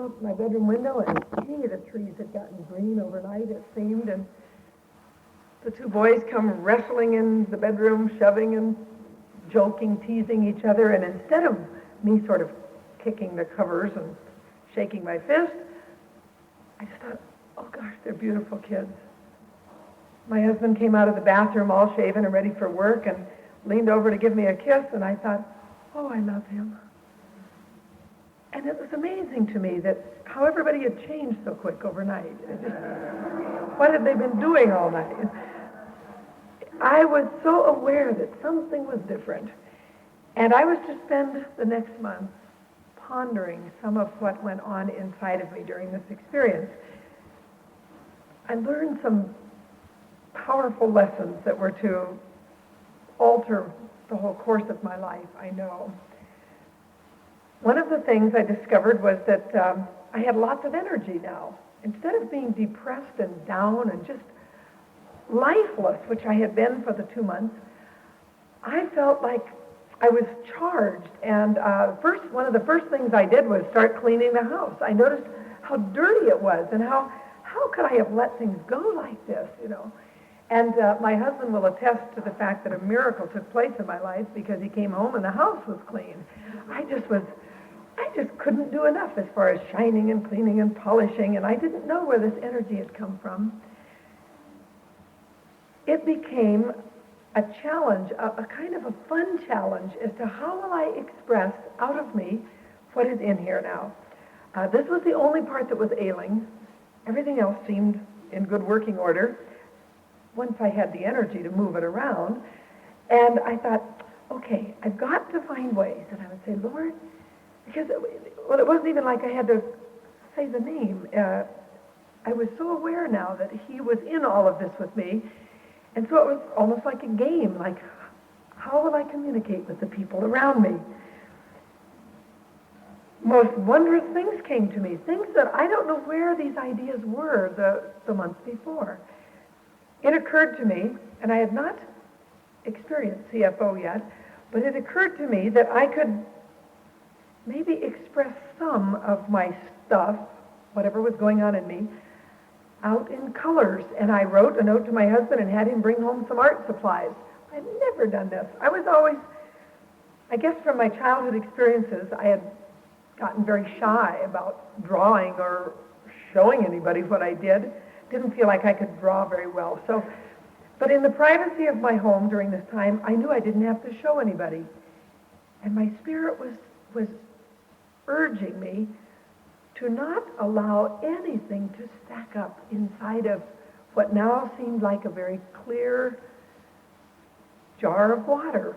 out my bedroom window, and gee, the trees had gotten green overnight, it seemed, and the two boys come wrestling in the bedroom, shoving and joking, teasing each other, and instead of me sort of kicking the covers and shaking my fist, I just thought, oh gosh, they're beautiful kids. My husband came out of the bathroom all shaven and ready for work and leaned over to give me a kiss, and I thought, oh, I love him. And it was amazing to me that how everybody had changed so quick overnight. What had they been doing all night? I was so aware that something was different. And I was to spend the next month pondering some of what went on inside of me during this experience. I learned some powerful lessons that were to alter the whole course of my life, I know. One of the things I discovered was that I had lots of energy now. Instead of being depressed and down and just lifeless, which I had been for the 2 months, I felt like I was charged. And one of the first things I did was start cleaning the house. I noticed how dirty it was and how could I have let things go like this, you know? And my husband will attest to the fact that a miracle took place in my life because he came home and the house was clean. I just couldn't do enough as far as shining and cleaning and polishing, and I didn't know where this energy had come from. It became a challenge, a kind of a fun challenge as to how will I express out of me what is in here now. This was the only part that was ailing. Everything else seemed in good working order once I had the energy to move it around. And I thought, okay, I've got to find ways. And I would say, Lord, because, it wasn't even like I had to say the name. I was so aware now that he was in all of this with me. And so it was almost like a game, like, how will I communicate with the people around me? Most wondrous things came to me, things that I don't know where these ideas were the month before. It occurred to me, and I had not experienced CFO yet, but it occurred to me that I could maybe express some of my stuff, whatever was going on in me, out in colors. And I wrote a note to my husband and had him bring home some art supplies. I'd never done this. I was always, I guess from my childhood experiences, I had gotten very shy about drawing or showing anybody what I did. Didn't feel like I could draw very well. But in the privacy of my home during this time, I knew I didn't have to show anybody. And my spirit was urging me to not allow anything to stack up inside of what now seemed like a very clear jar of water.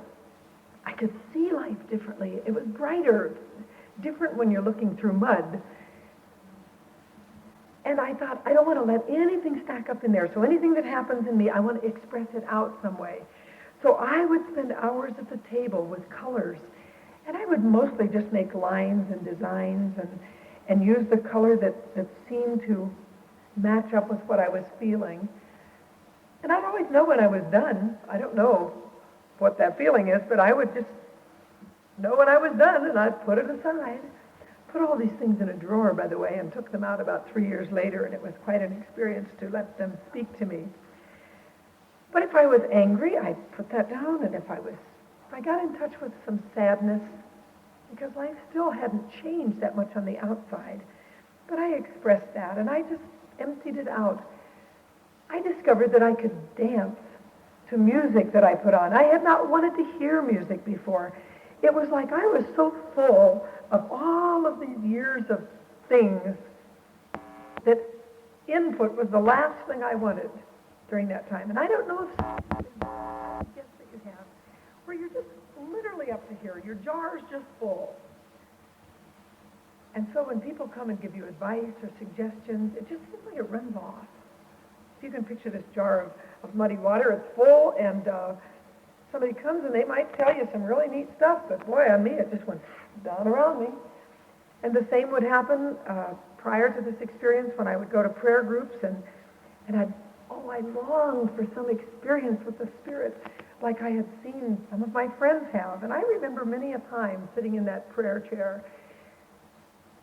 I could see life differently. It was brighter, different when you're looking through mud. And I thought, I don't want to let anything stack up in there. So anything that happens in me, I want to express it out some way. So I would spend hours at the table with colors. And I would mostly just make lines and designs and use the color that seemed to match up with what I was feeling. And I'd always know when I was done. I don't know what that feeling is, but I would just know when I was done, and I'd put it aside. Put all these things in a drawer, by the way, and took them out about 3 years later, and it was quite an experience to let them speak to me. But if I was angry, I'd put that down, and if I got in touch with some sadness, because life still hadn't changed that much on the outside, but I expressed that, and I just emptied it out. I discovered that I could dance to music that I put on. I had not wanted to hear music before. It was like I was so full of all of these years of things that input was the last thing I wanted during that time. And I don't know if gifts that you have, where you're just literally up to here. Your jar is just full. And so when people come and give you advice or suggestions, it just seems like it runs off. If you can picture this jar of muddy water, it's full, and somebody comes and they might tell you some really neat stuff, but boy, on me, it just went down around me. And the same would happen prior to this experience when I would go to prayer groups, and I longed for some experience with the Spirit like I had seen some of my friends have. And I remember many a time sitting in that prayer chair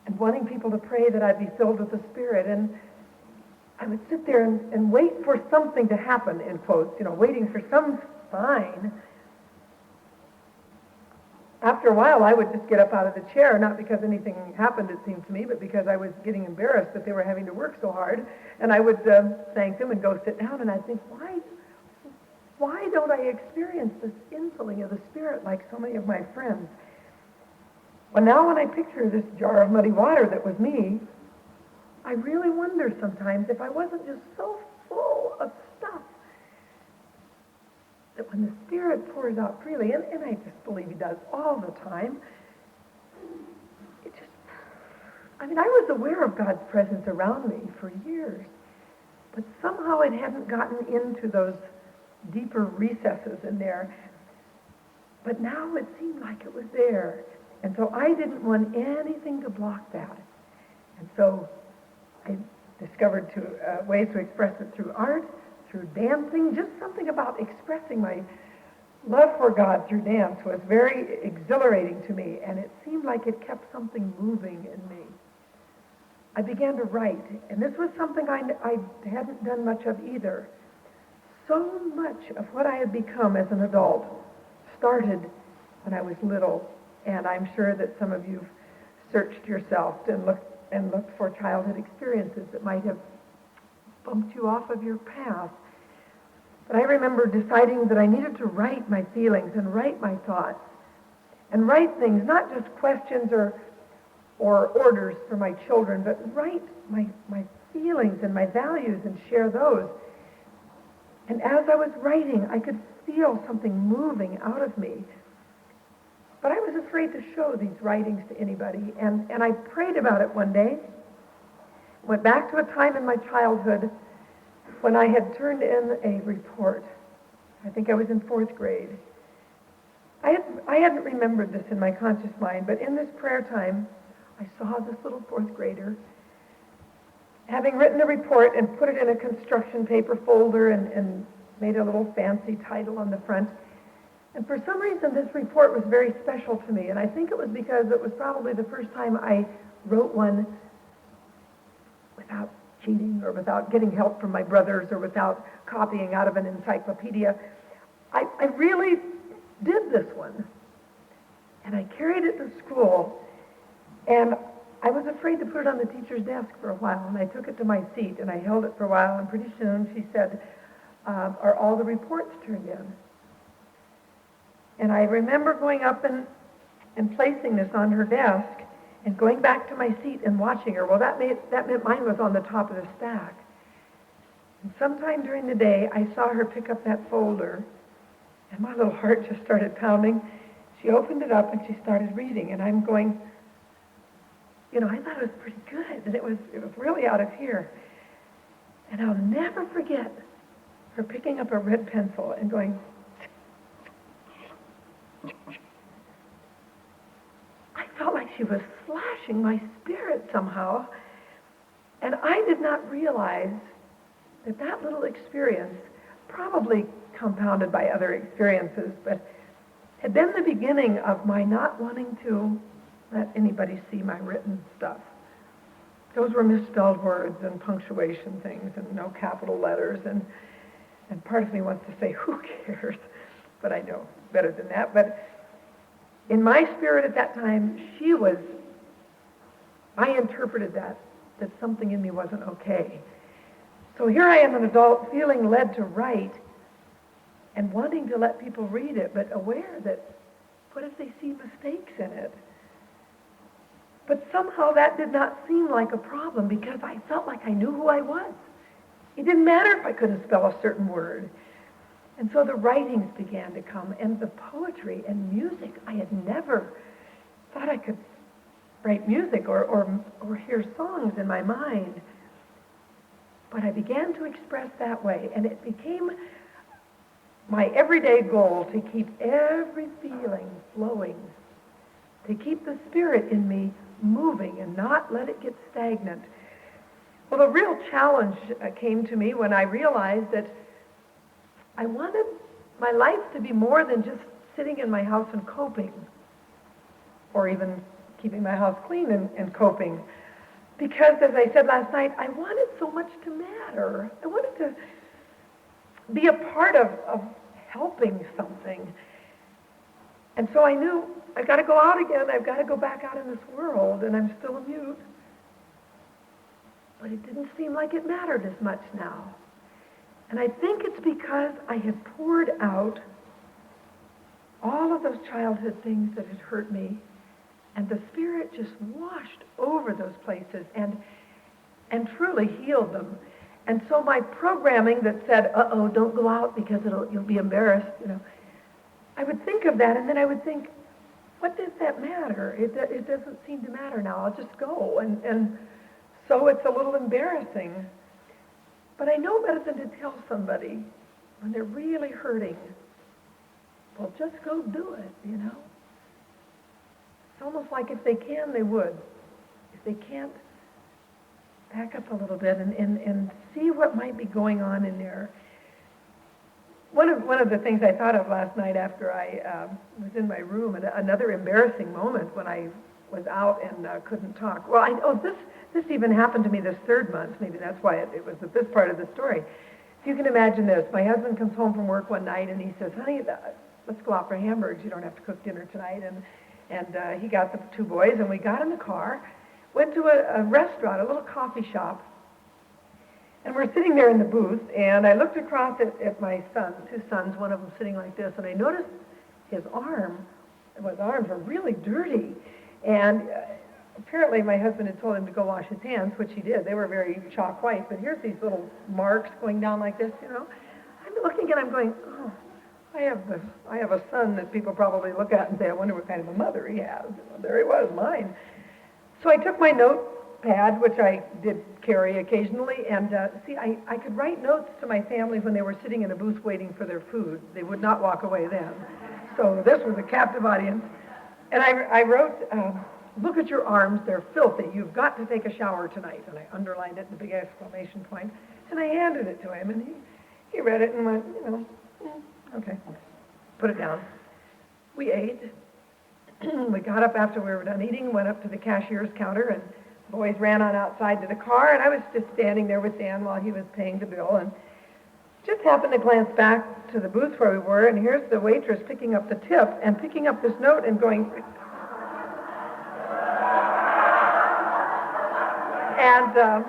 and wanting people to pray that I'd be filled with the Spirit. And I would sit there and wait for something to happen, in quotes, waiting for some sign. After a while, I would just get up out of the chair, not because anything happened, it seemed to me, but because I was getting embarrassed that they were having to work so hard. And I would thank them and go sit down, and I'd think, why don't I experience this infilling of the Spirit like so many of my friends? Well, now when I picture this jar of muddy water that was me, I really wonder sometimes if I wasn't just so full of stuff that when the Spirit pours out freely, and I just believe He does all the time, I was aware of God's presence around me for years, but somehow it hadn't gotten into those deeper recesses in there. But now it seemed like it was there. And so I didn't want anything to block that. And so I discovered ways to express it through art, through dancing. Just something about expressing my love for God through dance was very exhilarating to me, and it seemed like it kept something moving in me. I began to write, and this was something I hadn't done much of either. So much of what I had become as an adult started when I was little, and I'm sure that some of you've searched yourself and looked for childhood experiences that might have bumped you off of your path. But I remember deciding that I needed to write my feelings and write my thoughts and write things, not just questions or orders for my children, but write my feelings and my values and share those. And as I was writing, I could feel something moving out of me. But I was afraid to show these writings to anybody. And I prayed about it one day. Went back to a time in my childhood when I had turned in a report. I think I was in 4th grade. I hadn't remembered this in my conscious mind, but in this prayer time, I saw this little 4th grader having written a report and put it in a construction paper folder and made a little fancy title on the front. And for some reason, this report was very special to me, and I think it was because it was probably the first time I wrote one without cheating or without getting help from my brothers or without copying out of an encyclopedia. I really did this one, and I carried it to school, and I was afraid to put it on the teacher's desk for a while, and I took it to my seat, and I held it for a while, and pretty soon she said, are all the reports turned in? And I remember going up and placing this on her desk and going back to my seat and watching her. Well, that meant mine was on the top of the stack. And sometime during the day, I saw her pick up that folder, and my little heart just started pounding. She opened it up, and she started reading, and I'm going, I thought it was pretty good, and it was really out of here. And I'll never forget her picking up a red pencil and going, I felt like she was slashing my spirit somehow, and I did not realize that little experience, probably compounded by other experiences, but had been the beginning of my not wanting to let anybody see my written stuff. Those were misspelled words and punctuation things and no capital letters, and part of me wants to say, who cares? But I know better than that. But in my spirit at that time, I interpreted that something in me wasn't okay. So here I am, an adult, feeling led to write and wanting to let people read it, but aware that, what if they see mistakes in it? But somehow that did not seem like a problem because I felt like I knew who I was. It didn't matter if I couldn't spell a certain word. And so the writings began to come, and the poetry and music. I had never thought I could write music or hear songs in my mind. But I began to express that way, and it became my everyday goal to keep every feeling flowing, to keep the Spirit in me moving and not let it get stagnant. Well, the real challenge came to me when I realized that I wanted my life to be more than just sitting in my house and coping, or even keeping my house clean and coping. Because, as I said last night, I wanted so much to matter. I wanted to be a part of helping something. And so I knew I've got to go out again. I've got to go back out in this world, and I'm still a mute. But it didn't seem like it mattered as much now. And I think it's because I had poured out all of those childhood things that had hurt me, and the Spirit just washed over those places and truly healed them. And so my programming that said, uh-oh, don't go out because you'll be embarrassed, I would think of that, and then I would think, what does that matter? It doesn't seem to matter now. I'll just go. And so it's a little embarrassing. But I know better than to tell somebody when they're really hurting, well, just go do it, It's almost like if they can, they would. If they can't, back up a little bit and see what might be going on in there. One of the things I thought of last night after I was in my room, and another embarrassing moment when I was out and couldn't talk. Well, this even happened to me this third month. Maybe that's why it was at this part of the story. So you can imagine this. My husband comes home from work one night and he says, honey, let's go out for hamburgers. You don't have to cook dinner tonight. And he got the two boys, and we got in the car, went to a restaurant, a little coffee shop, and we're sitting there in the booth, and I looked across at my son, two sons, one of them sitting like this, and I noticed his arms were really dirty. And apparently my husband had told him to go wash his hands, which he did. They were very chalk white, but here's these little marks going down like this, I'm looking and I'm going, oh, I have a son that people probably look at and say, I wonder what kind of a mother he has. There he was, mine. So I took my notepad, which I did carry occasionally, and I could write notes to my family when they were sitting in a booth waiting for their food. They would not walk away then. So this was a captive audience. And I wrote, look at your arms, they're filthy. You've got to take a shower tonight. And I underlined it, the big exclamation point, and I handed it to him, and he read it and went, okay, put it down. We ate. We got up after we were done eating, went up to the cashier's counter, and the boys ran on outside to the car, and I was just standing there with Dan while he was paying the bill, and just happened to glance back to the booth where we were, and here's the waitress picking up the tip and picking up this note and going, and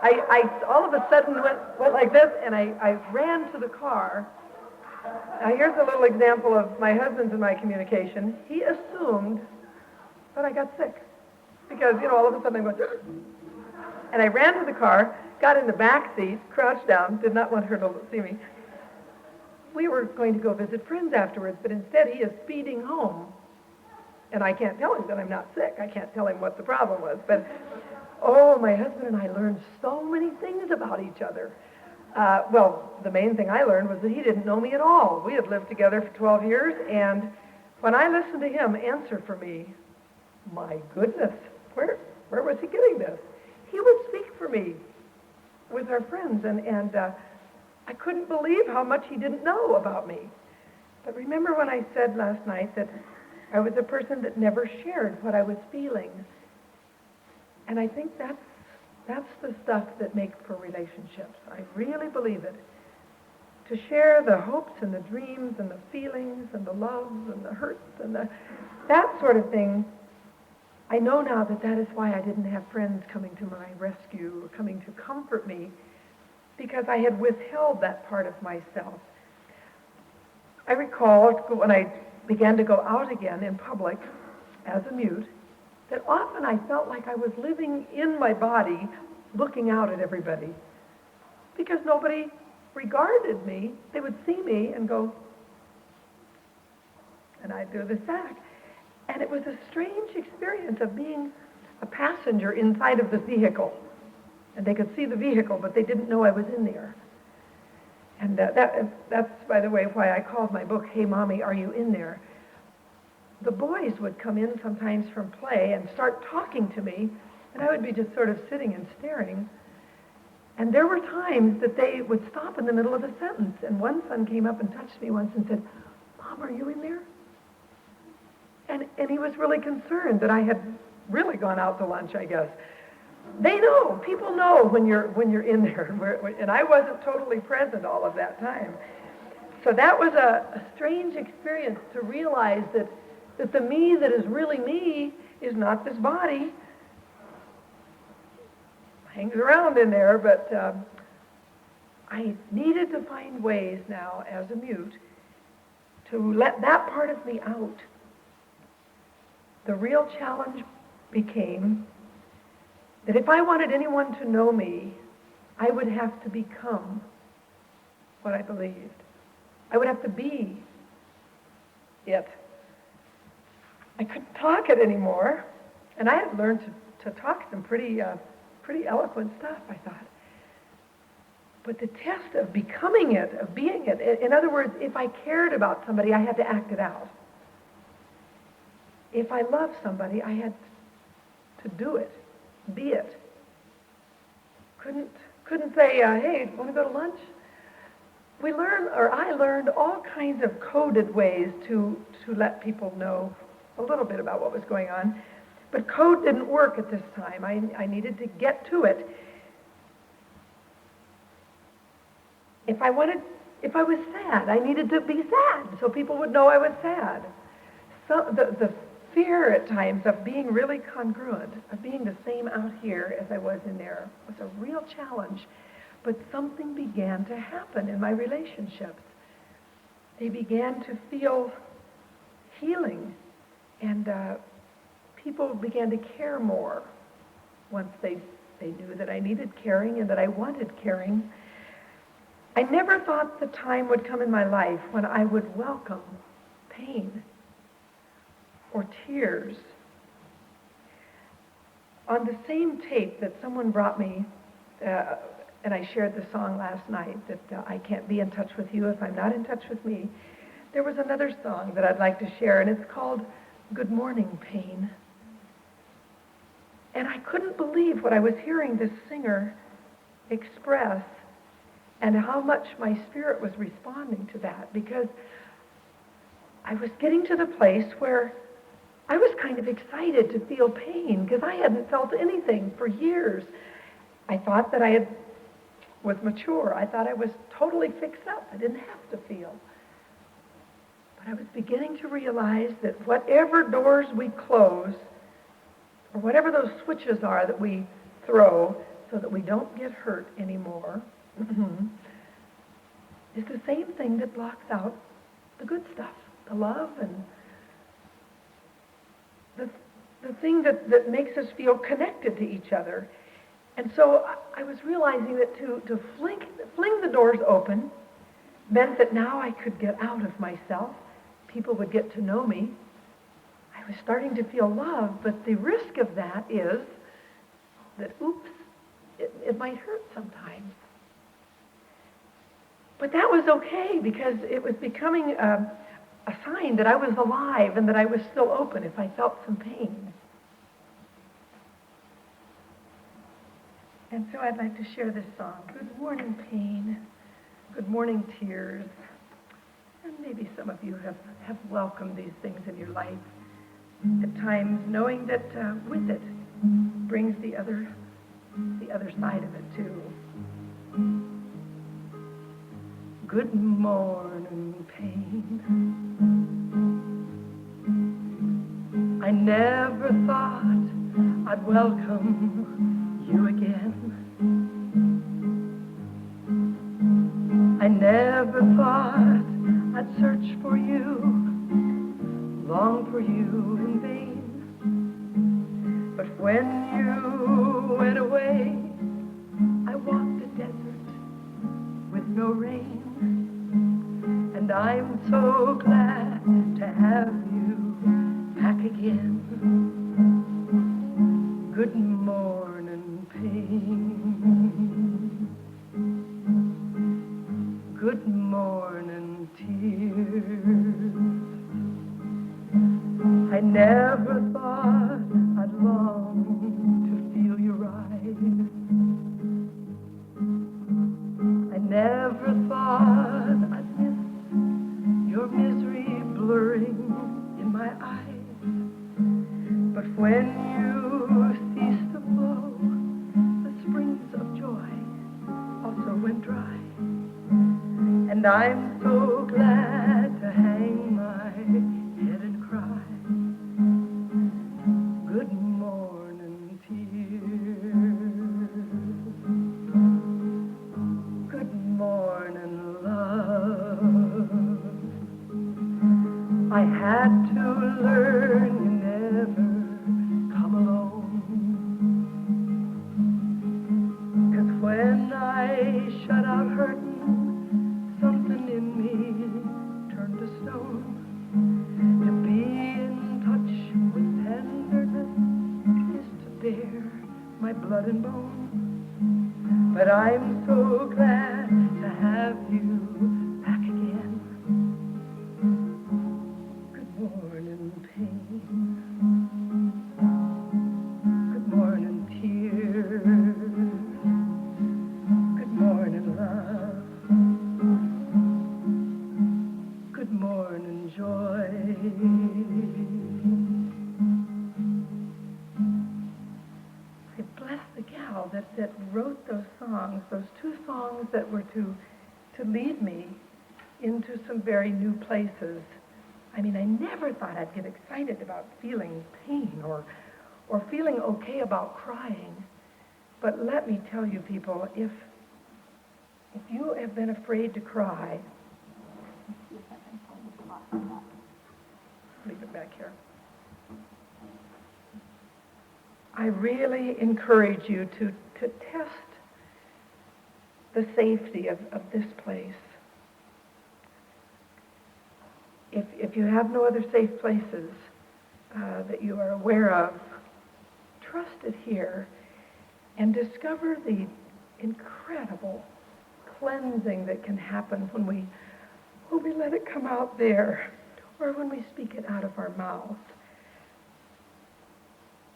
I all of a sudden went like this, and I ran to the car. Now, here's a little example of my husband's and my communication. He assumed that I got sick because, all of a sudden I went, and I ran to the car, got in the back seat, crouched down, did not want her to see me. We were going to go visit friends afterwards, but instead he is speeding home. And I can't tell him that I'm not sick. I can't tell him what the problem was. But, my husband and I learned so many things about each other. The main thing I learned was that he didn't know me at all. We had lived together for 12 years, and when I listened to him answer for me, my goodness, where was he getting this? He would speak for me with our friends, and I couldn't believe how much he didn't know about me. But remember when I said last night that I was a person that never shared what I was feeling? And I think that's the stuff that makes for relationships. I really believe it. To share the hopes and the dreams and the feelings and the loves and the hurts and that sort of thing. I know now that is why I didn't have friends coming to my rescue or coming to comfort me, because I had withheld that part of myself. I recall when I began to go out again in public as a mute, that often I felt like I was living in my body looking out at everybody because nobody regarded me. They would see me and go, and I'd do this back. And it was a strange experience of being a passenger inside of the vehicle. And they could see the vehicle, but they didn't know I was in there. And that's, by the way, why I called my book, Hey, Mommy, Are You In There? The boys would come in sometimes from play and start talking to me, and I would be just sort of sitting and staring. And there were times that they would stop in the middle of a sentence, and one son came up and touched me once and said, Mom, are you in there? And he was really concerned that I had really gone out to lunch, I guess. They know, people know when you're in there, and I wasn't totally present all of that time. So that was a strange experience to realize that the me that is really me is not this body. Hangs around in there, but I needed to find ways now as a mute to let that part of me out. The real challenge became that if I wanted anyone to know me, I would have to become what I believed. I would have to be it. I couldn't talk it anymore, and I had learned to talk some pretty eloquent stuff, I thought. But the test of becoming it, of being it, in other words, if I cared about somebody, I had to act it out. If I loved somebody, I had to do it, be it. Couldn't say, hey, want to go to lunch? I learned all kinds of coded ways to let people know a little bit about what was going on. But code didn't work at this time. I needed to get to it. If I was sad, I needed to be sad so people would know I was sad. So the fear at times of being really congruent, of being the same out here as I was in there, was a real challenge. But something began to happen in my relationships. They began to feel healing, and people began to care more once they knew that I needed caring and that I wanted caring. I never thought the time would come in my life when I would welcome pain or tears. On the same tape that someone brought me, and I shared the song last night, that I can't be in touch with you if I'm not in touch with me, there was another song that I'd like to share, and it's called Good Morning, Pain. And I couldn't believe what I was hearing this singer express and how much my spirit was responding to that, because I was getting to the place where I was kind of excited to feel pain because I hadn't felt anything for years. I thought that I was mature. I thought I was totally fixed up. I didn't have to feel. But I was beginning to realize that whatever doors we close, or whatever those switches are that we throw so that we don't get hurt anymore, is the same thing that blocks out the good stuff, the love and the thing that makes us feel connected to each other. And so I was realizing that to fling the doors open meant that now I could get out of myself. People would get to know me. I was starting to feel love, but the risk of that is that, oops, it might hurt sometimes. But that was okay because it was becoming a sign that I was alive and that I was still open if I felt some pain. And so I'd like to share this song. Good morning, pain. Good morning, tears. And maybe some of you have welcomed these things in your life at times, knowing that with it brings the other side of it too. Good morning, pain. I never thought I'd welcome you again. I never thought I'd search for you, long for you in vain. But when you went away, I walked a desert with no rain. And I'm so glad to have you back again. Good morning, pain. Good morning, tears. I never thought I'd long to feel your eyes. I never thought I'd miss your misery blurring in my eyes. And I'm so glad to hang my head and cry. Good morning, tears. Good morning, love. I had to learn you never come alone. 'Cause when I shut out hurting, something in me turned to stone. To be in touch with tenderness is to bear my blood and bone. But I'm so glad to have you back again. Good morning, pain. Good morning, tears. Good morning, love. Good morning, joy. I bless the gal that wrote those songs, those two songs that were to lead me into some very new places. I mean, I never thought I'd get excited about feeling pain or feeling okay about crying. But let me tell you, people, if you have been afraid to cry, leave it back here. I really encourage you to test the safety of this place. If you have no other safe places that you are aware of, trust it here and discover the incredible cleansing that can happen when we let it come out there or when we speak it out of our mouth.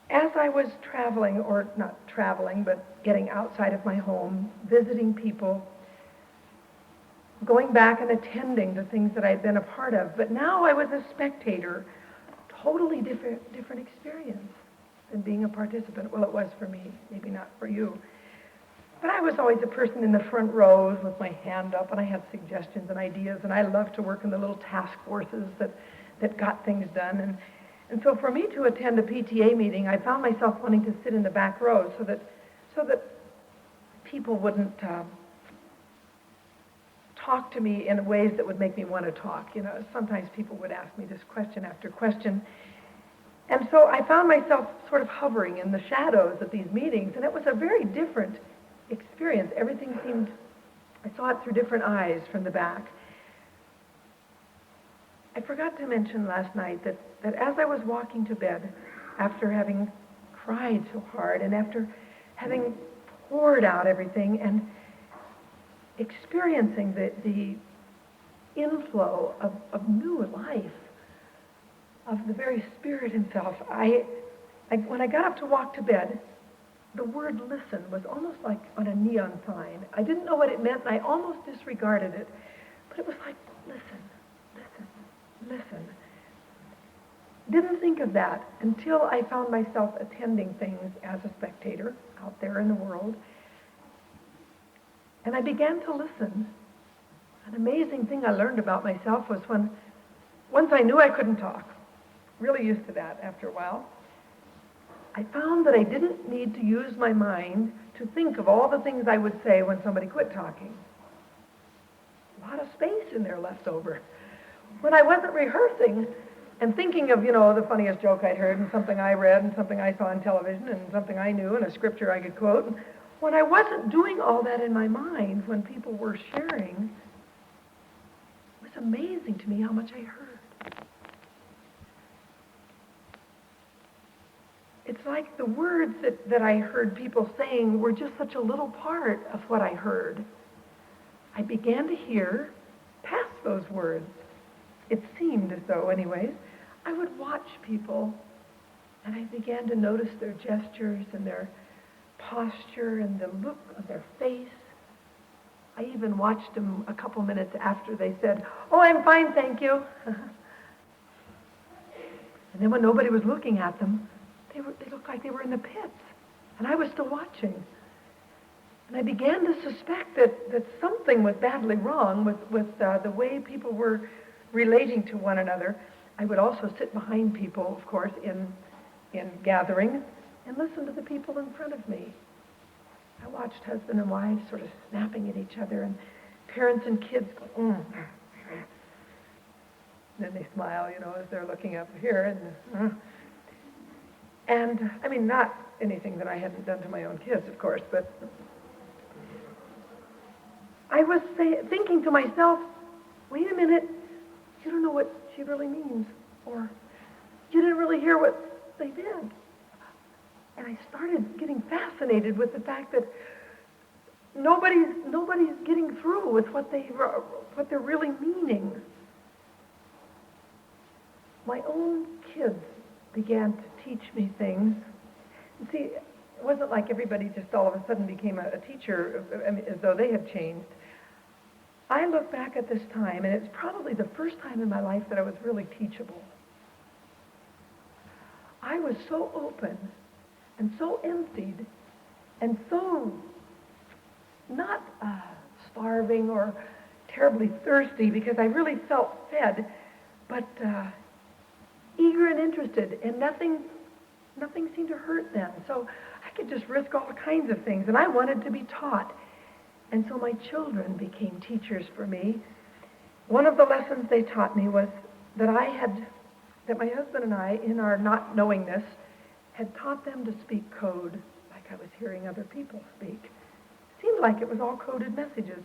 As I was traveling, or not traveling, but getting outside of my home, visiting people, going back and attending the things that I'd been a part of, but now I was a spectator, totally different experience than being a participant. Well, it was for me, maybe not for you. But I was always a person in the front rows with my hand up, and I had suggestions and ideas, and I loved to work in the little task forces that got things done. And so for me to attend a PTA meeting, I found myself wanting to sit in the back row so that people wouldn't talk to me in ways that would make me want to talk. You know, sometimes people would ask me this question after question. And so I found myself sort of hovering in the shadows at these meetings, and it was a very different experience. Everything seemed, I saw it through different eyes from the back. I forgot to mention last night that as I was walking to bed, after having cried so hard and after having poured out everything and experiencing the inflow of new life, of the very Spirit himself, when I got up to walk to bed, the word listen was almost like on a neon sign. I didn't know what it meant, and I almost disregarded it. But it was like, listen, listen, listen. Didn't think of that until I found myself attending things as a spectator out there in the world. And I began to listen. An amazing thing I learned about myself was once I knew I couldn't talk, really used to that after a while, I found that I didn't need to use my mind to think of all the things I would say when somebody quit talking. A lot of space in there left over. When I wasn't rehearsing and thinking of, the funniest joke I'd heard and something I read and something I saw on television and something I knew and a scripture I could quote, when I wasn't doing all that in my mind when people were sharing, it was amazing to me how much I heard. It's like the words that I heard people saying were just such a little part of what I heard. I began to hear past those words. It seemed as though, anyways, I would watch people, and I began to notice their gestures and their posture and the look of their face. I even watched them a couple minutes after they said, "Oh, I'm fine, thank you." And then when nobody was looking at them, they looked like they were in the pits, and I was still watching. And I began to suspect that something was badly wrong with the way people were relating to one another. I would also sit behind people, of course, in gatherings and listen to the people in front of me. I watched husband and wives sort of snapping at each other, and parents and kids go, Then they smile, as they're looking up here. And I mean, not anything that I hadn't done to my own kids, of course, but I was thinking to myself, wait a minute, you don't know what she really means, or you didn't really hear what they did. And I started getting fascinated with the fact that nobody's getting through with what they're really meaning. My own kids began to teach me things. And see, it wasn't like everybody just all of a sudden became a teacher, as though they had changed. I look back at this time, and it's probably the first time in my life that I was really teachable. I was so open and so emptied and so not starving or terribly thirsty, because I really felt fed, but eager and interested, and nothing seemed to hurt then. So I could just risk all kinds of things, and I wanted to be taught. And so my children became teachers for me. One of the lessons they taught me was that my husband and I, in our not knowingness, had taught them to speak code like I was hearing other people speak. It seemed like it was all coded messages.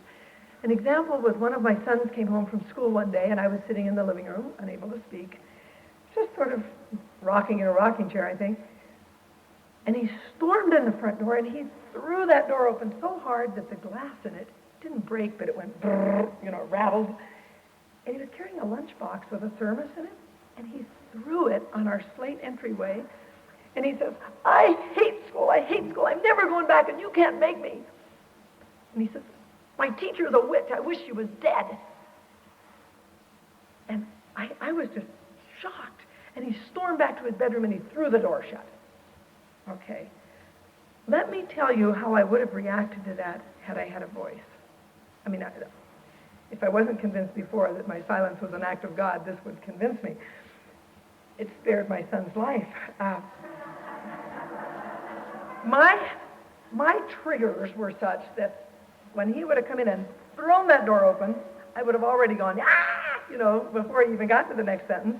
An example was one of my sons came home from school one day, and I was sitting in the living room, unable to speak, just sort of rocking in a rocking chair, I think. And he stormed in the front door, and he threw that door open so hard that the glass in it didn't break, but it went brrr, it rattled. And he was carrying a lunchbox with a thermos in it, and he threw it on our slate entryway. And he says, I hate school, I'm never going back, and you can't make me. And he says, my teacher's a witch, I wish she was dead. And I was just shocked. And he stormed back to his bedroom, and he threw the door shut. Okay. Let me tell you how I would have reacted to that had I had a voice. I mean, if I wasn't convinced before that my silence was an act of God, this would convince me. It spared my son's life. My triggers were such that when he would have come in and thrown that door open, I would have already gone, before he even got to the next sentence.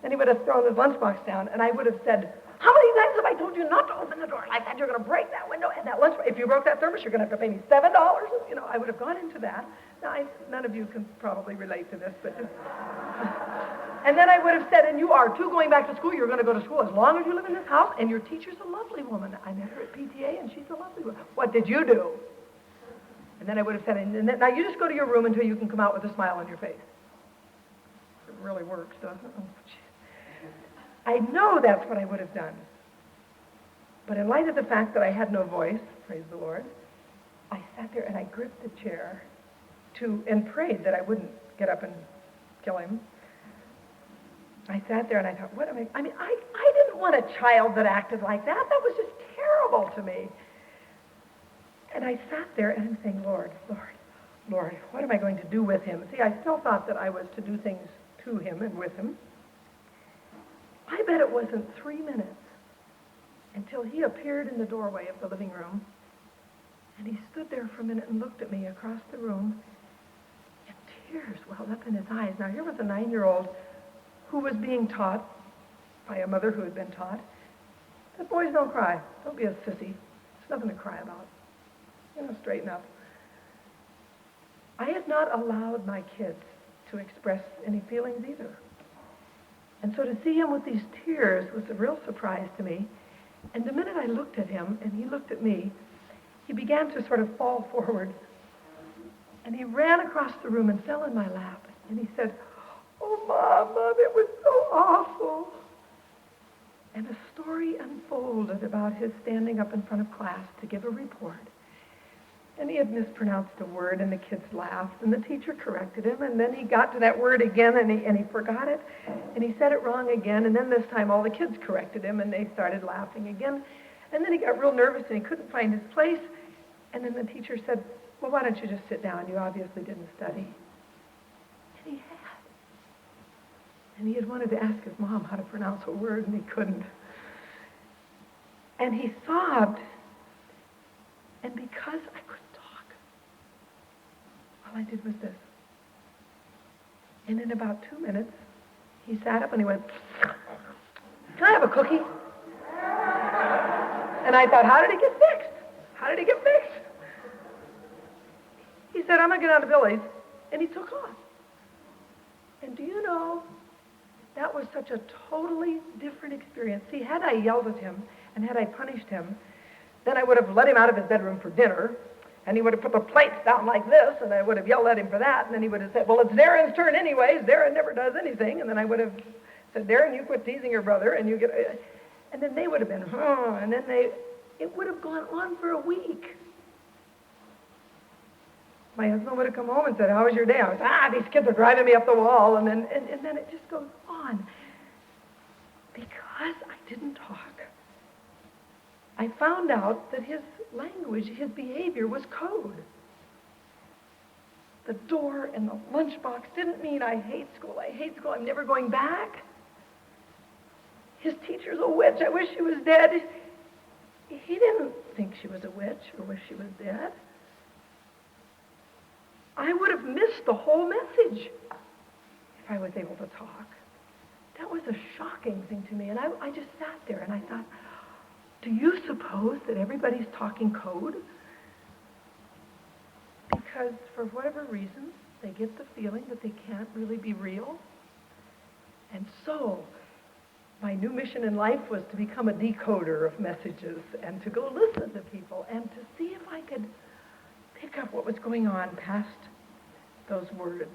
Then he would have thrown his lunchbox down, and I would have said, how many times have I told you not to open the door like that? You're going to break that window and that lunchbox. If you broke that thermos, you're going to have to pay me $7. I would have gone into that. Now, none of you can probably relate to this, but just... And then I would have said, and you are too going back to school. You're going to go to school as long as you live in this house, and your teacher's a lovely woman. I met her at PTA, and she's a lovely woman. What did you do? And then I would have said, now you just go to your room until you can come out with a smile on your face. It really works, doesn't it? Oh, I know that's what I would have done. But in light of the fact that I had no voice, praise the Lord, I sat there and I gripped the chair and prayed that I wouldn't get up and kill him. I sat there and I thought, I didn't want a child that acted like that. That was just terrible to me. And I sat there and I'm saying, Lord, what am I going to do with him? See, I still thought that I was to do things to him and with him. I bet it wasn't 3 minutes until he appeared in the doorway of the living room, and he stood there for a minute and looked at me across the room, and tears welled up in his eyes. Now, here was a 9-year-old who was being taught by a mother who had been taught that boys don't cry. Don't be a sissy. There's nothing to cry about. Straighten up. I had not allowed my kids to express any feelings either. And so to see him with these tears was a real surprise to me. And the minute I looked at him and he looked at me, he began to sort of fall forward. And he ran across the room and fell in my lap. And he said, oh, Mom, it was so awful. And a story unfolded about his standing up in front of class to give a report. And he had mispronounced a word, and the kids laughed, and the teacher corrected him, and then he got to that word again, and he forgot it, and he said it wrong again, and then this time all the kids corrected him, and they started laughing again. And then he got real nervous, and he couldn't find his place, And then the teacher said, well, why don't you just sit down? You obviously didn't study. And he had. And he had wanted to ask his mom how to pronounce a word, and he couldn't. And he sobbed. And because I couldn't talk, all I did was this. And in about 2 minutes, he sat up and he went, can I have a cookie? And I thought, how did he get fixed? How did he get fixed? He said, I'm going to get on to Billy's. And he took off. And do you know, that was such a totally different experience. See, had I yelled at him and had I punished him, then I would have let him out of his bedroom for dinner, and he would have put the plates down like this, and I would have yelled at him for that, and then he would have said, well, it's Darren's turn anyways. Darren never does anything. And then I would have said, Darren, you quit teasing your brother, and you get... And then they would have been, and then it would have gone on for a week. My husband would have come home and said, how was your day? I was, these kids are driving me up the wall, and then it just goes on. Because I didn't talk, I found out that his language, his behavior was code. The door and the lunchbox didn't mean I hate school, I'm never going back. His teacher's a witch, I wish she was dead. He didn't think she was a witch or wish she was dead. I would have missed the whole message if I was able to talk. That was a shocking thing to me, and I just sat there and I thought, do you suppose that everybody's talking code? Because for whatever reason, they get the feeling that they can't really be real. And so, my new mission in life was to become a decoder of messages and to go listen to people and to see if I could pick up what was going on past those words.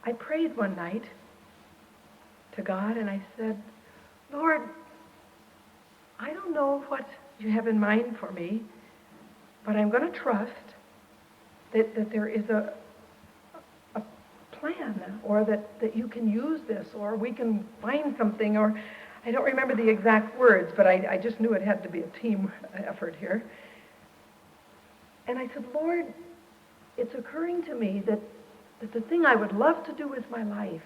I prayed one night to God and I said, Lord, I don't know what you have in mind for me, but I'm going to trust that there is a plan, or that you can use this, or we can find something, or I don't remember the exact words, but I just knew it had to be a team effort here. And I said, Lord, it's occurring to me that the thing I would love to do with my life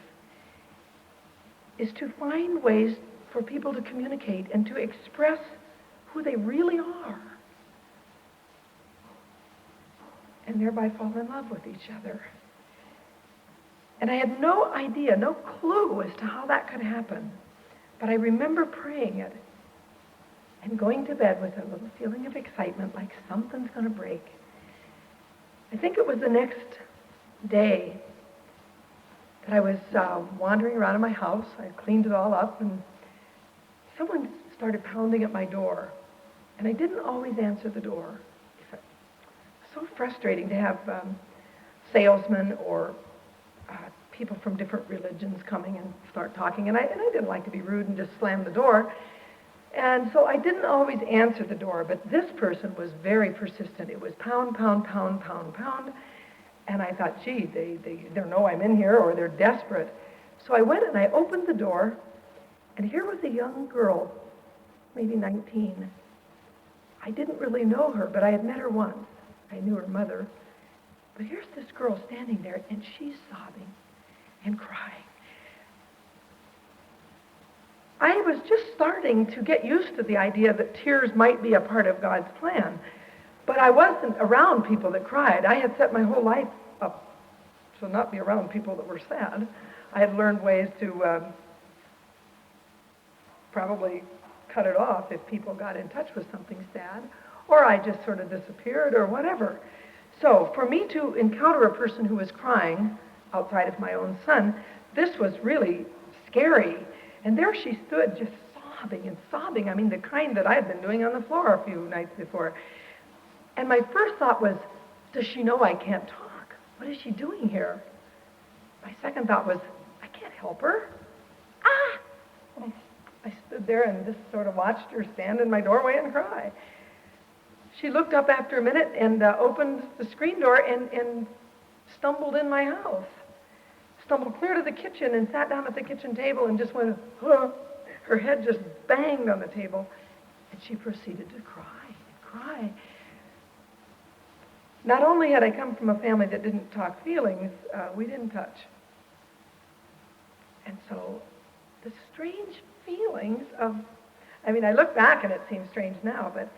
is to find ways for people to communicate and to express who they really are, and thereby fall in love with each other. And I had no idea, no clue as to how that could happen. But I remember praying it and going to bed with a little feeling of excitement, like something's going to break. I think it was the next day that I was wandering around in my house. I cleaned it all up, and someone started pounding at my door. And I didn't always answer the door. It's so frustrating to have salesmen or people from different religions coming and start talking, and I didn't like to be rude and just slam the door, and so I didn't always answer the door, but this person was very persistent. It was pound, pound, pound, pound, pound, and I thought, gee, they know I'm in here, or they're desperate. So I went and I opened the door, and here was a young girl, maybe 19. I didn't really know her, but I had met her once. I knew her mother. But here's this girl standing there, and she's sobbing and crying. I was just starting to get used to the idea that tears might be a part of God's plan, but I wasn't around people that cried. I had set my whole life up to not be around people that were sad. I had learned ways to probably cut it off if people got in touch with something sad, or I just sort of disappeared or whatever. So for me to encounter a person who was crying outside of my own son, this was really scary. And there she stood just sobbing and sobbing. I mean, the kind that I had been doing on the floor a few nights before. And my first thought was, does she know I can't talk? What is she doing here? My second thought was, I can't help her. And I stood there and just sort of watched her stand in my doorway and cry. She looked up after a minute and opened the screen door and stumbled in my house. Stumbled clear to the kitchen and sat down at the kitchen table and just went, huh. Her head just banged on the table. And she proceeded to cry and cry. Not only had I come from a family that didn't talk feelings, we didn't touch. And so the strange feelings of, I look back and it seems strange now, but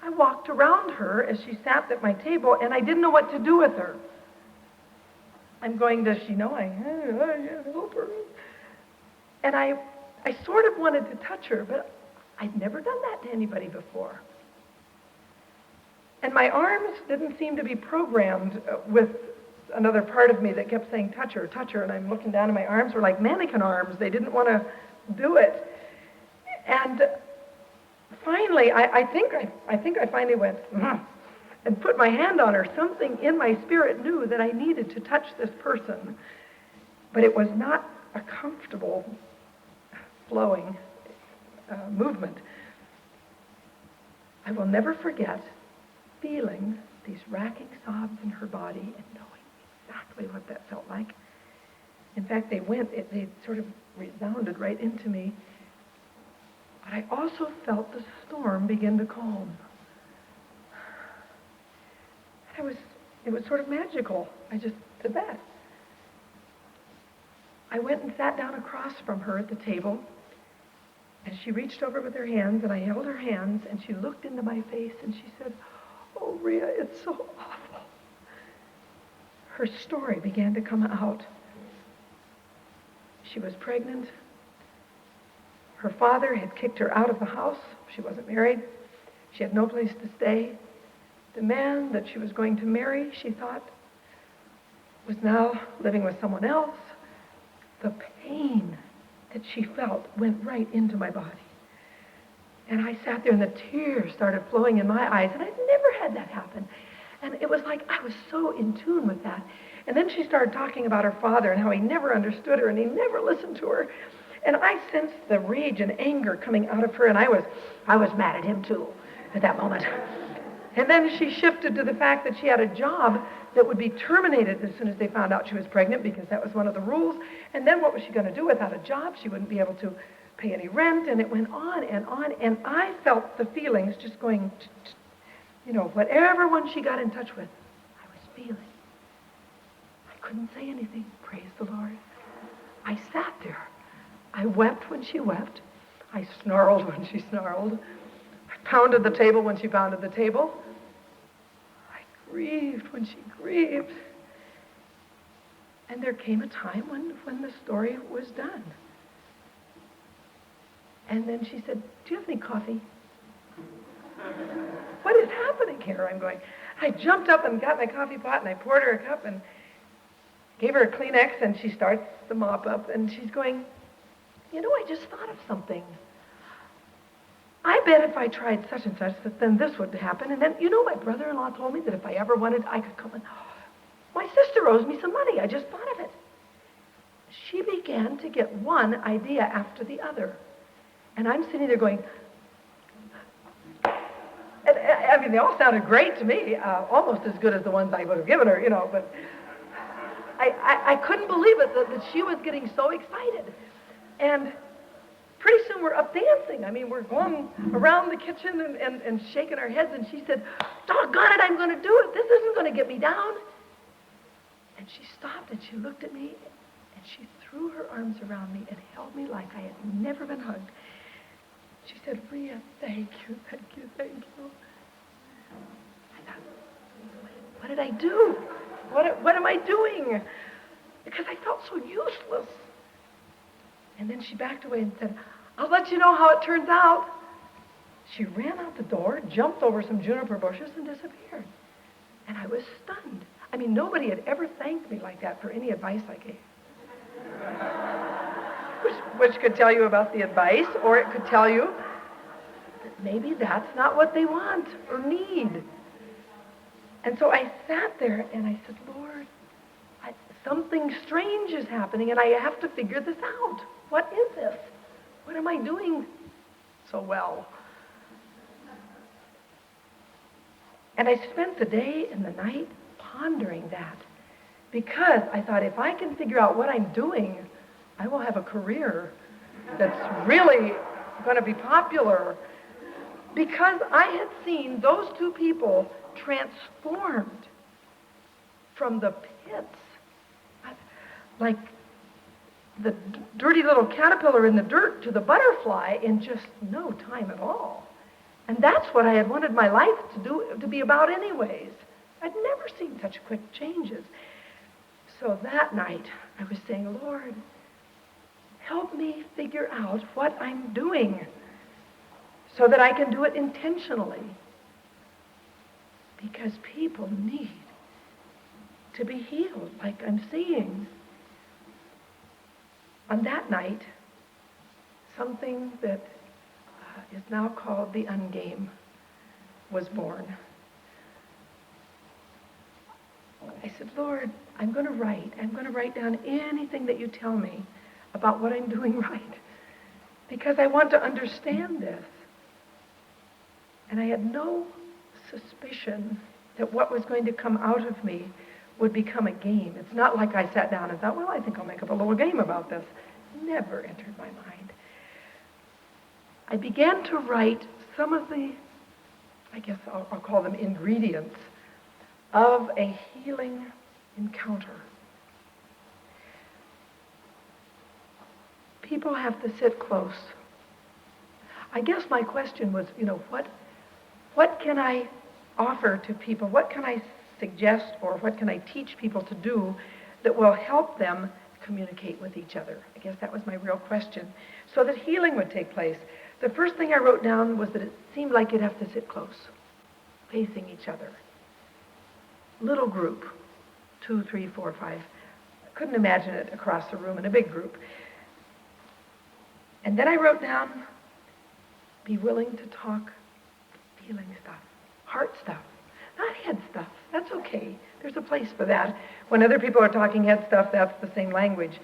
I walked around her as she sat at my table and I didn't know what to do with her. I'm going, does she know I help her? And I sort of wanted to touch her, but I'd never done that to anybody before. And my arms didn't seem to be programmed with another part of me that kept saying, touch her, and I'm looking down and my arms were like mannequin arms. They didn't want to do it. And finally, I think I finally went, and put my hand on her. Something in my spirit knew that I needed to touch this person, but it was not a comfortable, flowing movement. I will never forget feeling these racking sobs in her body and knowing exactly what that felt like. In fact, they sort of resounded right into me. But I also felt the storm begin to calm. It was sort of magical. I just did that. I went and sat down across from her at the table, and she reached over with her hands, and I held her hands, and she looked into my face, and she said, "Oh, Rhea, it's so awful." Her story began to come out. She was pregnant. Her father had kicked her out of the house. She wasn't married. She had no place to stay. The man that she was going to marry, she thought, was now living with someone else. The pain that she felt went right into my body. And I sat there and the tears started flowing in my eyes, and I'd never had that happen. And it was like I was so in tune with that. And then she started talking about her father and how he never understood her and he never listened to her. And I sensed the rage and anger coming out of her, and I was mad at him too at that moment. And then she shifted to the fact that she had a job that would be terminated as soon as they found out she was pregnant, because that was one of the rules. And then what was she going to do without a job? She wouldn't be able to pay any rent, and it went on, and I felt the feelings just going, whatever one she got in touch with, I was feeling. I couldn't say anything, praise the Lord. I sat there. I wept when she wept. I snarled when she snarled. I pounded the table when she pounded the table. I grieved when she grieved. And there came a time when the story was done. And then she said, "Do you have any coffee?" "What is happening here?" I'm going. I jumped up and got my coffee pot, and I poured her a cup and gave her a Kleenex, and she starts the mop up, and she's going, "I just thought of something. I bet if I tried such and such, that then this would happen. And then, my brother-in-law told me that if I ever wanted, I could come in. My sister owes me some money. I just thought of it." She began to get one idea after the other. And I'm sitting there going, and they all sounded great to me, almost as good as the ones I would have given her, but I couldn't believe it that she was getting so excited. And pretty soon we're up dancing. We're going around the kitchen and shaking our heads, and she said, "Doggone it, I'm going to do it. This isn't going to get me down." And she stopped and she looked at me, and she threw her arms around me and held me like I had never been hugged. She said, "Rhea, thank you, thank you, thank you." I thought, what did I do? What am I doing? Because I felt so useless. And then she backed away and said, "I'll let you know how it turns out." She ran out the door, jumped over some juniper bushes, and disappeared. And I was stunned. Nobody had ever thanked me like that for any advice I gave. Which could tell you about the advice, or it could tell you that maybe that's not what they want or need. And so I sat there and I said, "Lord, something strange is happening, and I have to figure this out. What is this? What am I doing so well?" And I spent the day and the night pondering that, because I thought, if I can figure out what I'm doing, I will have a career that's really going to be popular. because I had seen those two people transformed from the pits, like the dirty little caterpillar in the dirt to the butterfly in just no time at all. And that's what I had wanted my life to be about anyways. I'd never seen such quick changes. So that night, I was saying, Lord, help me figure out what I'm doing so that I can do it intentionally. Because people need to be healed like I'm seeing. On that night, something that is now called the Ungame was born. I said, Lord, I'm going to write down anything that you tell me about what I'm doing right, because I want to understand this. And I had no suspicion that what was going to come out of me would become a game. It's not like I sat down and thought, well, I think I'll make up a little game about this. Never entered my mind. I began to write some of the, I guess I'll call them ingredients, of a healing encounter. People have to sit close. I guess my question was, what can I offer to people? What can I suggest, or what can I teach people to do that will help them communicate with each other? I guess that was my real question. So that healing would take place. The first thing I wrote down was that it seemed like you'd have to sit close, facing each other. Little group, 2, 3, 4, 5. I couldn't imagine it across the room in a big group. And then I wrote down, be willing to talk feeling stuff, heart stuff, not head stuff. That's okay. There's a place for that. When other people are talking head stuff, that's the same language.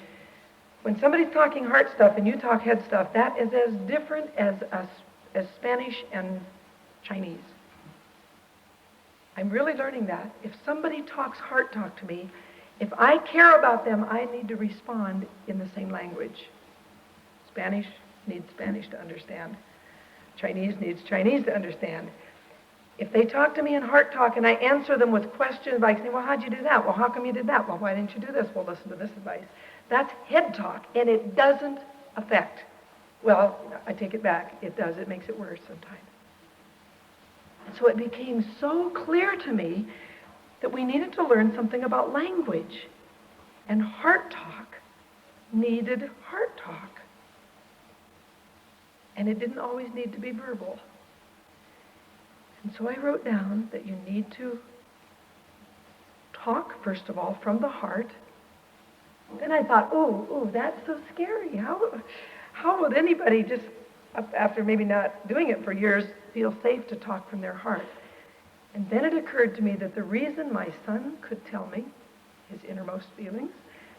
When somebody's talking heart stuff and you talk head stuff, that is as different as Spanish and Chinese. I'm really learning that. If somebody talks heart talk to me, if I care about them, I need to respond in the same language. Spanish needs Spanish to understand. Chinese needs Chinese to understand. If they talk to me in heart talk and I answer them with questions like, say, well, how'd you do that? Well, how come you did that? Well, why didn't you do this? Well, listen to this advice. That's head talk, and it doesn't affect. Well, I take it back. It does. It makes it worse sometimes. And so it became so clear to me that we needed to learn something about language. And heart talk needed heart talk. And it didn't always need to be verbal. And so I wrote down that you need to talk, first of all, from the heart. Then I thought, oh, that's so scary. How would anybody just, after maybe not doing it for years, feel safe to talk from their heart? And then it occurred to me that the reason my son could tell me his innermost feelings,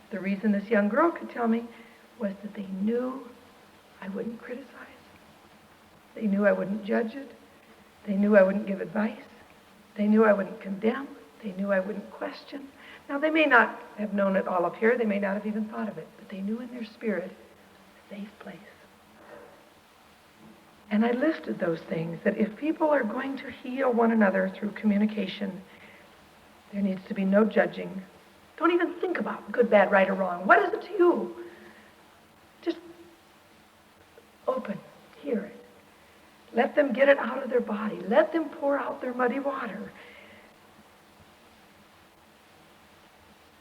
the reason this young girl could tell me, was that they knew I wouldn't criticize. They knew I wouldn't judge it. They knew I wouldn't give advice. They knew I wouldn't condemn. They knew I wouldn't question. Now, they may not have known it all up here. They may not have even thought of it. But they knew in their spirit, a safe place. And I listed those things, that if people are going to heal one another through communication, there needs to be no judging. Don't even think about good, bad, right, or wrong. What is it to you? Just open, hear it. Let them get it out of their body. Let them pour out their muddy water.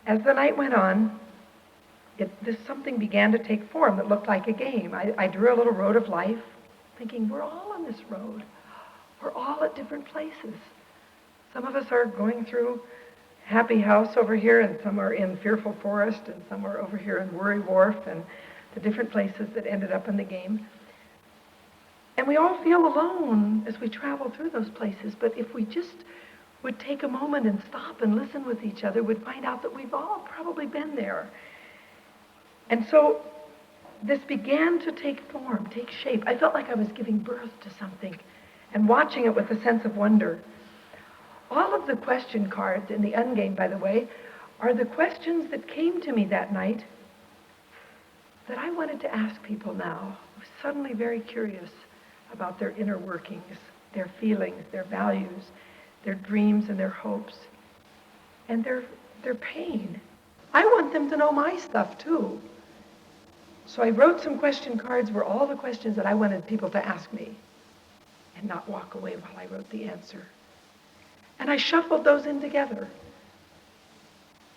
As the night went on, something began to take form that looked like a game. I drew a little road of life, thinking we're all on this road. We're all at different places. Some of us are going through Happy House over here, and some are in Fearful Forest, and some are over here in Worry Wharf, and the different places that ended up in the game. And we all feel alone as we travel through those places, but if we just would take a moment and stop and listen with each other, we'd find out that we've all probably been there. And so this began to take form, take shape. I felt like I was giving birth to something and watching it with a sense of wonder. All of the question cards in the Ungame, by the way, are the questions that came to me that night that I wanted to ask people now. I was suddenly very curious about their inner workings. their feelings, their values, their dreams and their hopes, and their pain. I want them to know my stuff too. So I wrote some question cards where all the questions that I wanted people to ask me and not walk away while I wrote the answer. And I shuffled those in together.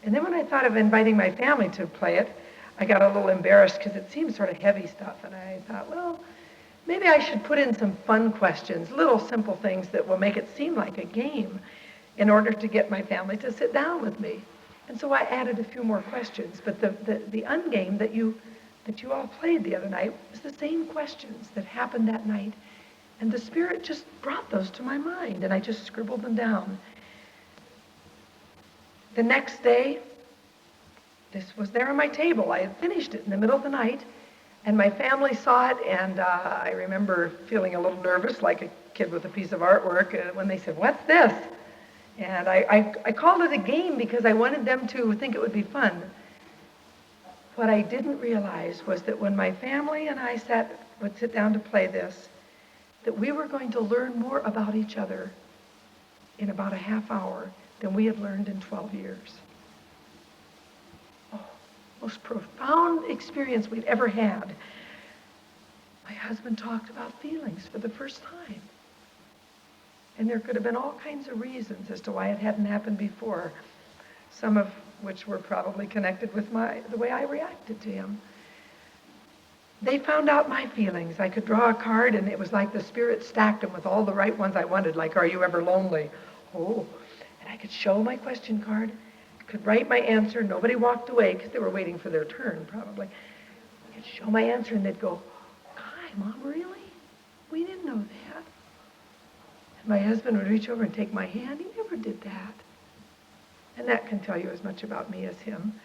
And then when I thought of inviting my family to play it, I got a little embarrassed because it seemed sort of heavy stuff. And I thought, well, maybe I should put in some fun questions, little simple things that will make it seem like a game in order to get my family to sit down with me. And so I added a few more questions. But the ungame that you all played the other night was the same questions that happened that night. And the Spirit just brought those to my mind, and I just scribbled them down. The next day, this was there on my table. I had finished it in the middle of the night, and my family saw it, and I remember feeling a little nervous, like a kid with a piece of artwork, when they said, "What's this?" And I called it a game because I wanted them to think it would be fun. What I didn't realize was that when my family and I would sit down to play this, that we were going to learn more about each other in about a half hour than we had learned in 12 years. Oh, most profound experience we'd ever had. My husband talked about feelings for the first time. And there could have been all kinds of reasons as to why it hadn't happened before, some of which were probably connected with the way I reacted to him. They found out my feelings. I could draw a card, and it was like the Spirit stacked them with all the right ones I wanted, like, "Are you ever lonely?" Oh, and I could show my question card, could write my answer. Nobody walked away because they were waiting for their turn, probably. I could show my answer, and they'd go, "Hi, Mom, really? We didn't know that." And my husband would reach over and take my hand. He never did that. And that can tell you as much about me as him.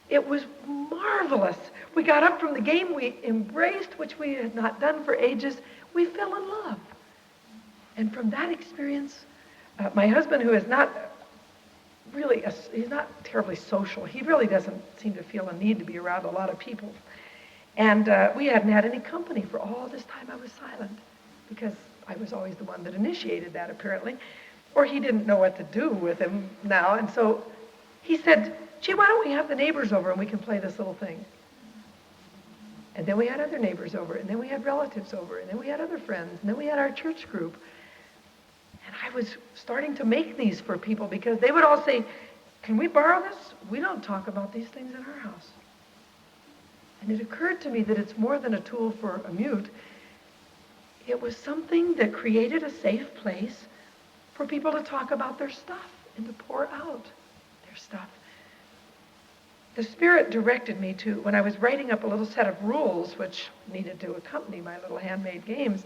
It was marvelous. We got up from the game. We embraced, which we had not done for ages. We fell in love. And from that experience, my husband, who is not really, he's not terribly social. He really doesn't seem to feel a need to be around a lot of people. And we hadn't had any company for all this time I was silent, because I was always the one that initiated that, apparently. Or he didn't know what to do with him now. And so he said, "Gee, why don't we have the neighbors over and we can play this little thing?" And then we had other neighbors over, and then we had relatives over, and then we had other friends, and then we had our church group. And I was starting to make these for people because they would all say, "Can we borrow this? We don't talk about these things in our house." And it occurred to me that it's more than a tool for a mute. It was something that created a safe place for people to talk about their stuff and to pour out their stuff. The Spirit directed me to, when I was writing up a little set of rules which needed to accompany my little handmade games,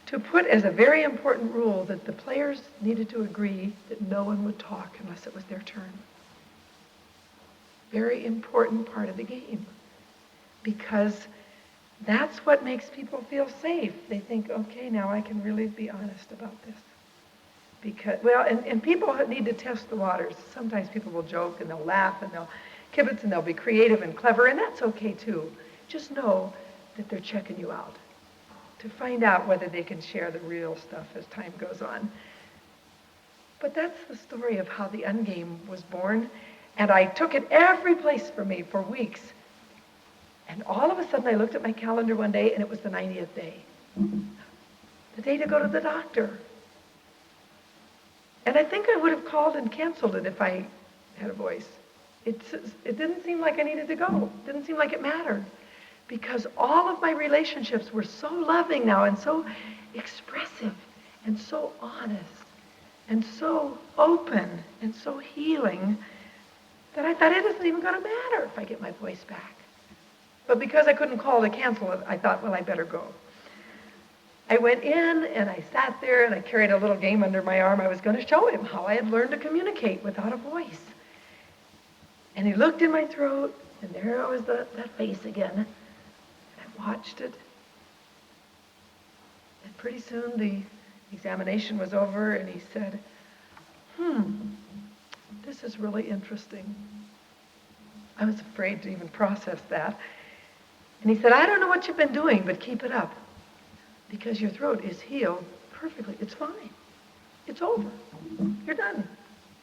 to put as a very important rule that the players needed to agree that no one would talk unless it was their turn. Very important part of the game, because that's what makes people feel safe. They think, okay, now I can really be honest about this. Because, well, and people need to test the waters. Sometimes people will joke and they'll laugh and they'll kibitz and they'll be creative and clever, and that's okay too. Just know that they're checking you out to find out whether they can share the real stuff as time goes on. But that's the story of how the Ungame was born, and I took it every place for me for weeks. And all of a sudden I looked at my calendar one day and it was the 90th day. The day to go to the doctor. And I think I would have called and canceled it if I had a voice. It didn't seem like I needed to go. It didn't seem like it mattered. Because all of my relationships were so loving now and so expressive and so honest and so open and so healing that I thought it isn't even going to matter if I get my voice back. But because I couldn't call to cancel it, I thought, well, I better go. I went in and I sat there and I carried a little game under my arm. I was going to show him how I had learned to communicate without a voice. And he looked in my throat, and there was that face again. I watched it. And pretty soon the examination was over, and he said, this is really interesting. I was afraid to even process that. And he said, I don't know what you've been doing, but keep it up. because your throat is healed perfectly. It's fine. It's over. You're done.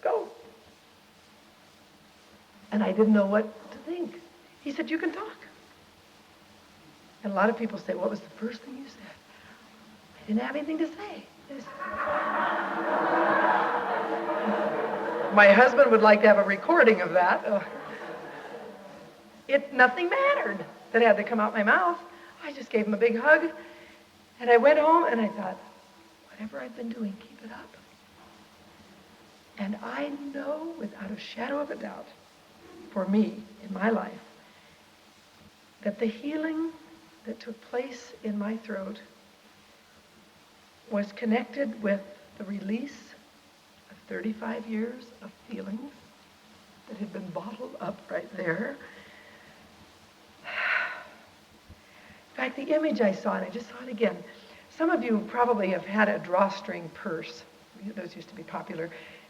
Go. And I didn't know what to think. He said, you can talk. And a lot of people say, what was the first thing you said? I didn't have anything to say. My husband would like to have a recording of that. Nothing mattered that had to come out my mouth. I just gave him a big hug. And I went home and I thought, whatever I've been doing, keep it up. And I know without a shadow of a doubt, for me, in my life, that the healing that took place in my throat was connected with the release of 35 years of feelings that had been bottled up right there. In fact, the image I saw, and I just saw it again, some of you probably have had a drawstring purse. Those used to be popular.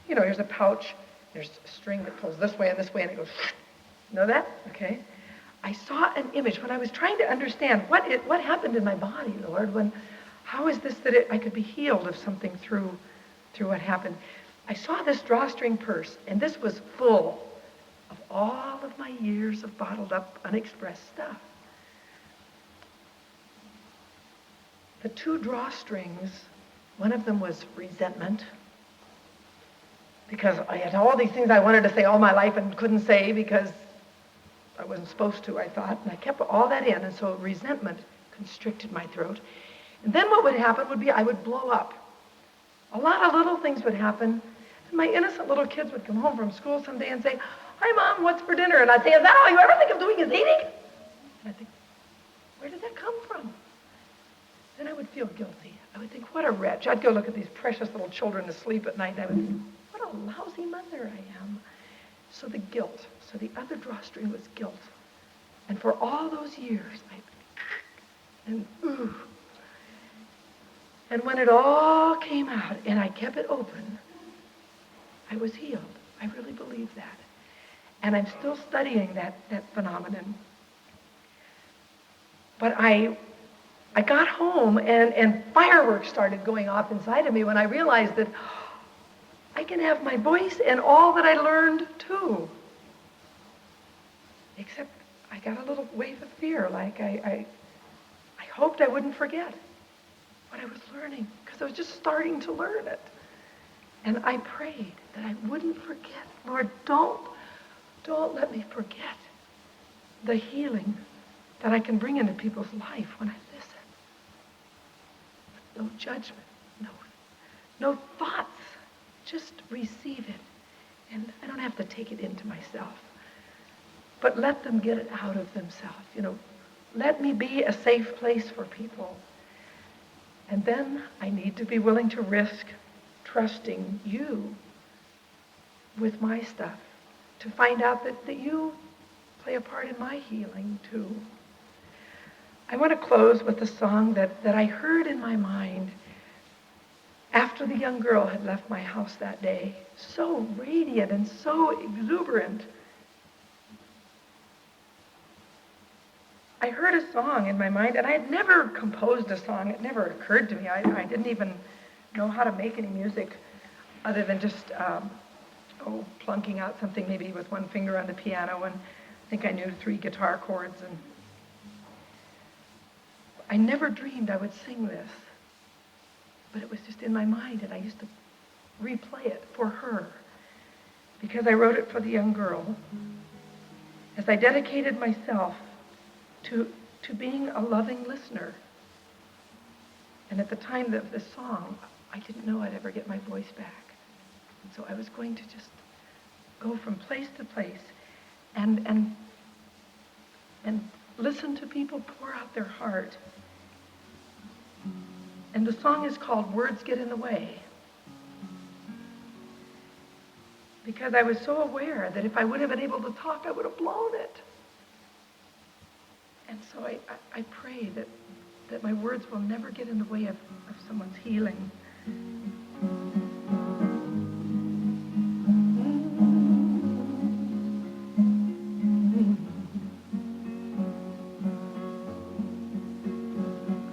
You know, here's a pouch, there's a string that pulls this way, and it goes, know that? Okay. I saw an image when I was trying to understand what happened in my body, Lord, how is this that I could be healed of something through what happened. I saw this drawstring purse, and this was full of all of my years of bottled up, unexpressed stuff. The two drawstrings, one of them was resentment, because I had all these things I wanted to say all my life and couldn't say because I wasn't supposed to, I thought, and I kept all that in, and so resentment constricted my throat. And then what would happen would be I would blow up. A lot of little things would happen, and my innocent little kids would come home from school someday and say, hi, Mom, what's for dinner? And I'd say, is that all you ever think of doing is eating? And I'd think, where did that come from? Then I would feel guilty. I would think, what a wretch. I'd go look at these precious little children asleep at night, and I would think, what a lousy mother I am. So the guilt. So the other drawstring was guilt. And for all those years, and when it all came out and I kept it open, I was healed. I really believe that. And I'm still studying that phenomenon. But I got home and fireworks started going off inside of me when I realized that I can have my voice and all that I learned too. Except I got a little wave of fear, like I hoped I wouldn't forget what I was learning, because I was just starting to learn it. And I prayed that I wouldn't forget. Lord, don't let me forget the healing that I can bring into people's life when I listen. No judgment, no thoughts. Just receive it. And I don't have to take it into myself. But let them get it out of themselves. Let me be a safe place for people. And then I need to be willing to risk trusting you with my stuff, to find out that you play a part in my healing too. I want to close with a song that I heard in my mind after the young girl had left my house that day, so radiant and so exuberant. I heard a song in my mind, and I had never composed a song. It never occurred to me. I didn't even know how to make any music other than just plunking out something maybe with one finger on the piano, and I think I knew 3 guitar chords. And I never dreamed I would sing this, but it was just in my mind, and I used to replay it for her because I wrote it for the young girl. As I dedicated myself to being a loving listener. And at the time of this song, I didn't know I'd ever get my voice back. And so I was going to just go from place to place and listen to people pour out their heart. And the song is called Words Get in the Way. Because I was so aware that if I would have been able to talk, I would have blown it. And so I pray that my words will never get in the way of someone's healing.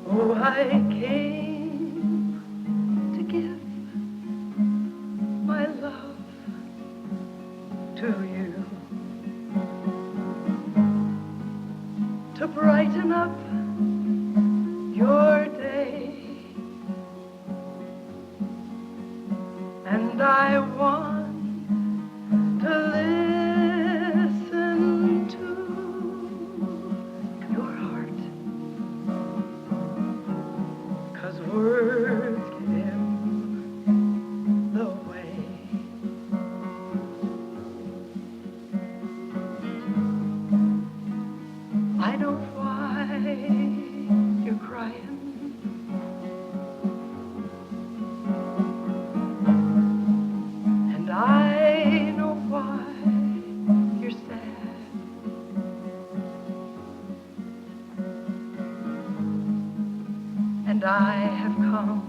Oh, I came And I want to listen to your heart, 'cause words get in the way. I know why you're crying. And I know why you're sad. And I have come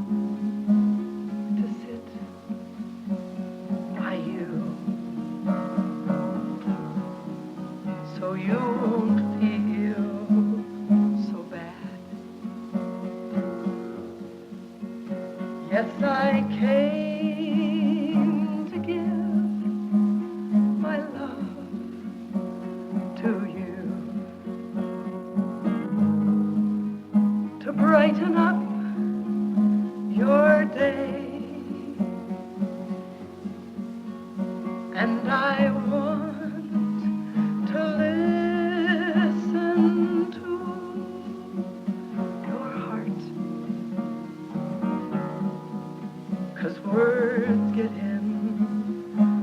to sit by you, so you won't feel so bad. Yes, I came to give my love to you, to brighten up your day. And I want to listen to your heart, 'cause words get in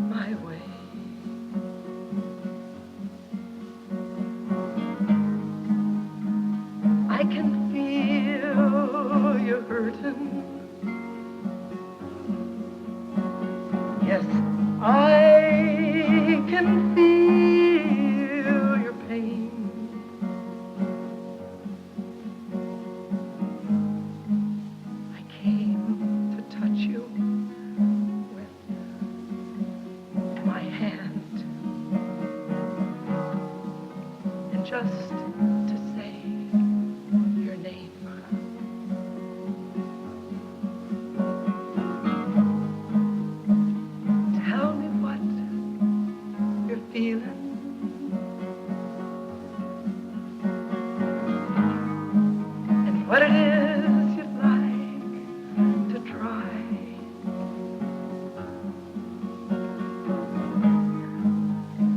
my way. I can feel you hurting. Yes, I can feel your pain. I came to touch you with my hand, and just to say your name. Tell me what you're feeling. And what it is you'd like to try.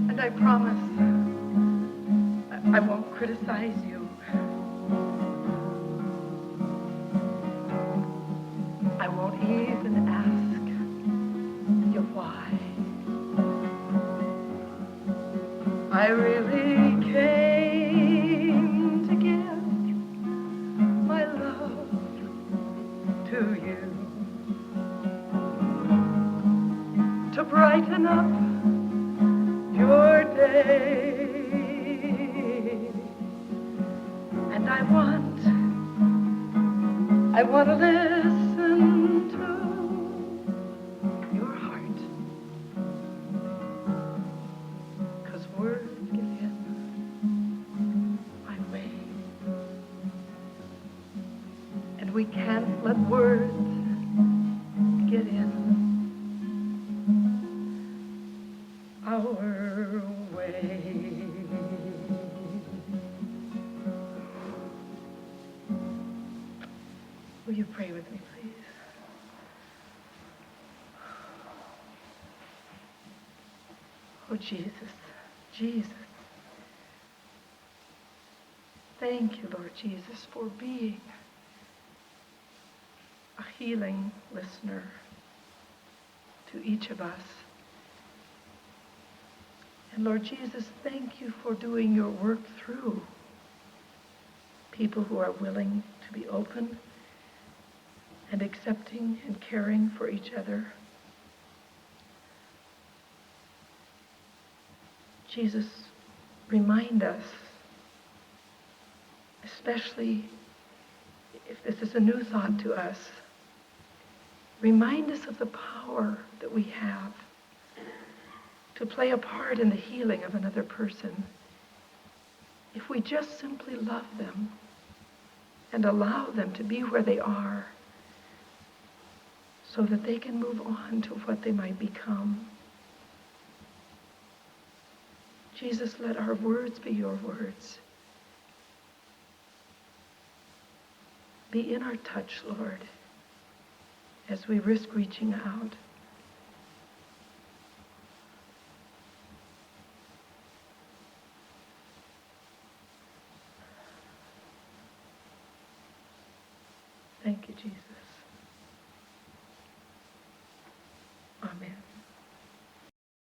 And I promise I won't criticize you. I won't even ask you why. I really came to give my love to you, to brighten up your day. And I want to listen to your heart, 'cause words get in my way. And we can't let words get in our way. Will you pray with me, please? Oh, Jesus, Jesus. Thank you, Lord Jesus, for being a healing listener to each of us. And Lord Jesus, thank you for doing your work through people who are willing to be open and accepting and caring for each other. Jesus, remind us, especially if this is a new thought to us, remind us of the power that we have to play a part in the healing of another person if we just simply love them and allow them to be where they are so that they can move on to what they might become. Jesus, let our words be your words. Be in our touch, Lord, as we risk reaching out you, Jesus.